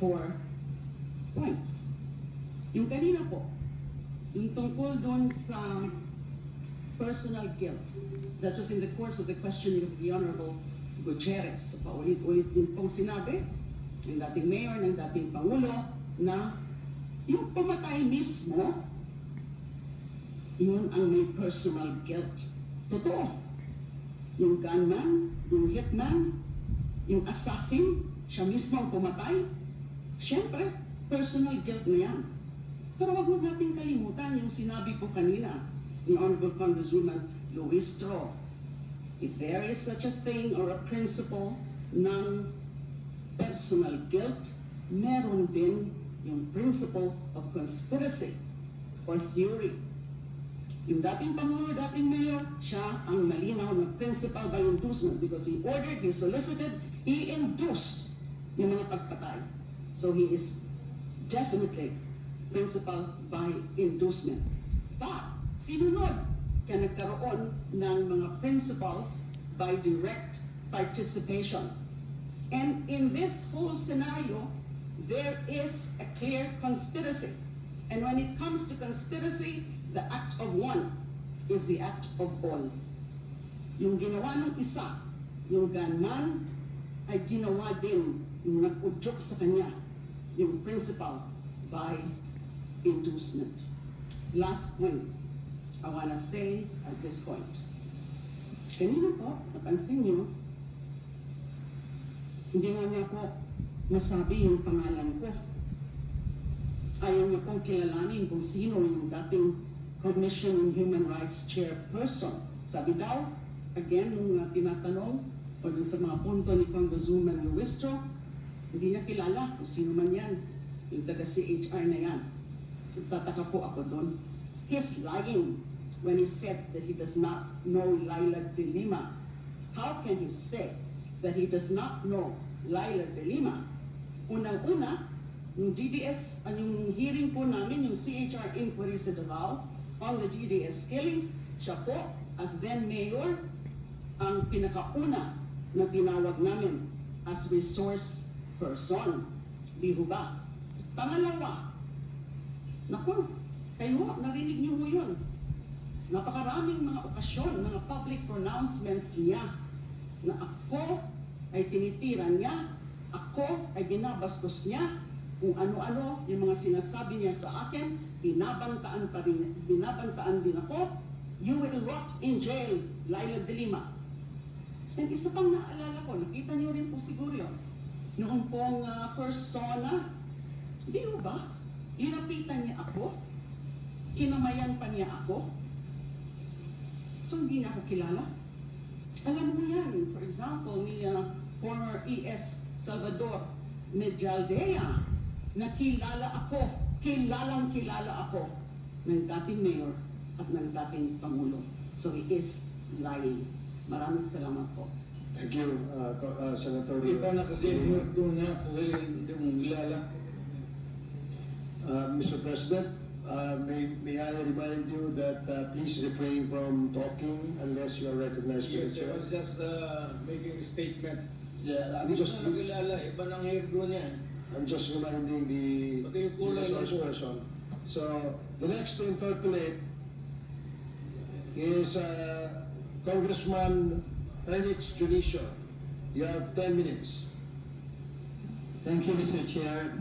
4 points. Yung kanina po, yung tungkol doon sa personal guilt, that was in the course of the questioning of the Honorable Gutierrez. So, paulit-ulit din pong sinabi ng dating mayor, ng dating pangulo, na yung pumatay mismo, yun ang may personal guilt. Totoo. Yung gunman, yung hitman, yung assassin, siya mismo ang pumatay. Siyempre, personal guilt na yan. Pero wag nating kalimutan yung sinabi po kanina ni Honorable Congresswoman Luistro. If there is such a thing or a principle ng personal guilt, meron din yung principle of conspiracy or theory. Yung dating Pangulo, dating Mayor, siya ang malinaw na principal by inducement because he ordered, he solicited, he induced yung mga pagpatay. So he is definitely principal by inducement. But sinunod kaya nagkaroon ng mga principals by direct participation. And in this whole scenario, there is a clear conspiracy. And when it comes to conspiracy, the act of one is the act of all. Yung ginawa ng isa, yung gunman, ay ginawa din yung nag-udyok sa kanya, yung principal by inducement. Last point I want to say at this point. Kanina po, napansin nyo, hindi nga niya po masabi yung pangalan ko. Ayaw niya pong kilalanin kung sino yung dating Commission on Human Rights Chairperson. Sabi daw, again, nung tinatanong o dun sa mga punto ni Congresswoman Luistro, hindi niya kilala kung sino man yan, yung taga-CHR na yan. Tataka po ako doon. He's lying when he said that he does not know Laila de Lima. How can he say that he does not know Laila de Lima? Unang-una, yung DDS, yung hearing po namin, yung CHR inquiry sa Davao, on the DDS killings, siya po, as then mayor, ang pinakauna na tinawag namin as resource person. Di ho ba? Pangalawa, naku, kayo, narinig niyo mo yun. Napakaraming mga okasyon, mga public pronouncements niya na ako ay tinitiran niya, ako ay binabastos niya, kung ano-ano yung mga sinasabi niya sa akin, binabantaan din ako. You will rot in jail, Laila de Lima. And isa pang naalala ko, nakita niyo rin po siguro yun, noong pong first SONA, di ba? Linapitan niya ako, kinamayan pa niya ako, so hindi niya ako kilala. Alam mo yan, for example, ni former ES Salvador Medialdea, na kilalang kilala ako ng dating mayor at ng dating pangulo. So he is lying. Maraming salamat po. Thank you, Senator. Iba na kasi doon niya kung yung kilala. Mr. President, may I remind you that please refrain from talking unless you are recognized by the Yes, I chair. was just making a statement. Yeah, Hindi ko na nakilala, iba nang hair doon niya. I'm just reminding the Pati yung kulay ng resource buhok. person. So the next to interpolate is Congressman Felix Junicio. You have 10 minutes. Thank you, Mr. Chair.